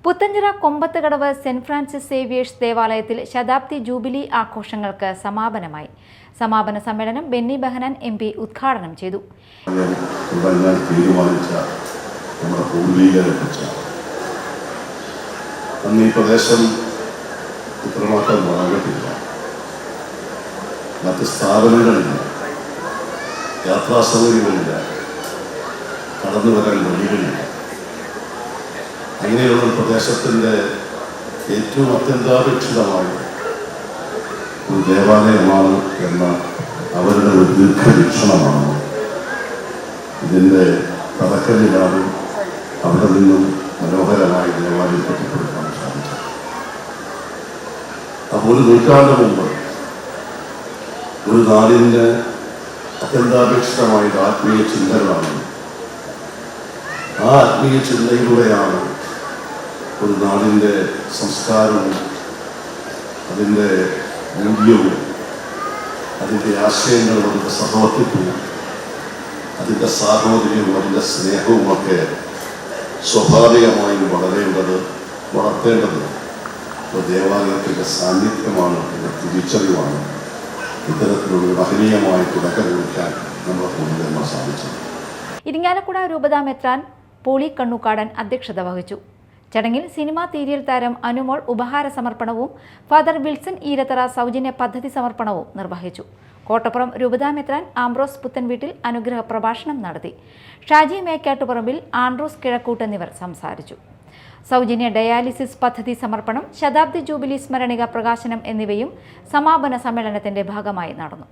Puthenchira Kombathukadavu saint Francis Xavier's ദേവാലയത്തിൽ ശതാബ്ദി jubilee ആഘോഷങ്ങൾക്ക് സമാപനമായി. സമാപന സമ്മേളനം ബെന്നി ബെഹനാൻ MP ഉദ്ഘാടനം ചെയ്തു. മറ്റ് സ്ഥാപനങ്ങളില്ല, യാത്രാ സൗകര്യങ്ങളില്ല, കടന്നു വരാൻ വഴികളില്ല. അങ്ങനെയുള്ള പ്രദേശത്തിൻ്റെ ഏറ്റവും അത്യന്താപേക്ഷിതമായ ഒരു ദേവാലയമാണ് എന്ന അവരുടെ ഒരു ദീർഘവീക്ഷണമാണ് ഇതിൻ്റെ തലക്കല്ലിലാണ് അവിടെ നിന്നും മനോഹരമായി ദേവാലയം കെട്ടിപ്പടുക്കാൻ സാധിച്ചത്. അപ്പോൾ ഒരു നൂറ്റാണ്ട് മുമ്പ് ഒരു നാടിൻ്റെ അത്യന്താപേക്ഷിതമായ ആത്മീയ ചിന്തകളാണ്. ആ ആത്മീയ ചിന്തയിലൂടെയാണ് ഒരു നാടിൻ്റെ സംസ്കാരവും അതിൻ്റെ മൂല്യവും അതിൻ്റെ ആശയങ്ങളും അതിൻ്റെ സഹവർത്തിത്വവും അതിൻ്റെ സാഹോദര്യവും അതിൻ്റെ സ്നേഹവുമൊക്കെ സ്വാഭാവികമായും വളർത്തേണ്ടത് ഒരു ദേവാലയത്തിൻ്റെ സാന്നിധ്യമാണ്, അതിൻ്റെ തിരിച്ചറിവാണ് ഇത്തരത്തിലുള്ള മഹനീയമായ തുടക്കം കുറിക്കാൻ നമ്മളെ കൊണ്ടുവരാൻ സാധിച്ചത്. ഇരിങ്ങാലക്കുട രൂപതാ മെത്രാൻ പോളി കണ്ണുകാടൻ അധ്യക്ഷത വഹിച്ചു. ചടങ്ങിൽ സിനിമാ സീരിയൽ താരം അനുമോൾ ഉപഹാര സമർപ്പണവും ഫാദർ വിൽസൺ ഈരത്തറ സൗജന്യ പദ്ധതി സമർപ്പണവും നിർവഹിച്ചു. കോട്ടപ്പുറം രൂപതാ മെത്രാൻ ആംബ്രോസ് പുത്തൻവീട്ടിൽ അനുഗ്രഹ പ്രഭാഷണം നടത്തി. ഷാജി മേക്കാട്ടുപറമ്പിൽ, ആൻഡ്രൂസ് കിഴക്കൂട്ട് എന്നിവർ സംസാരിച്ചു. സൗജന്യ ഡയാലിസിസ് പദ്ധതി സമർപ്പണം, ശതാബ്ദി ജൂബിലി സ്മരണിക പ്രകാശനം എന്നിവയും സമാപന സമ്മേളനത്തിന്റെ ഭാഗമായി നടന്നു.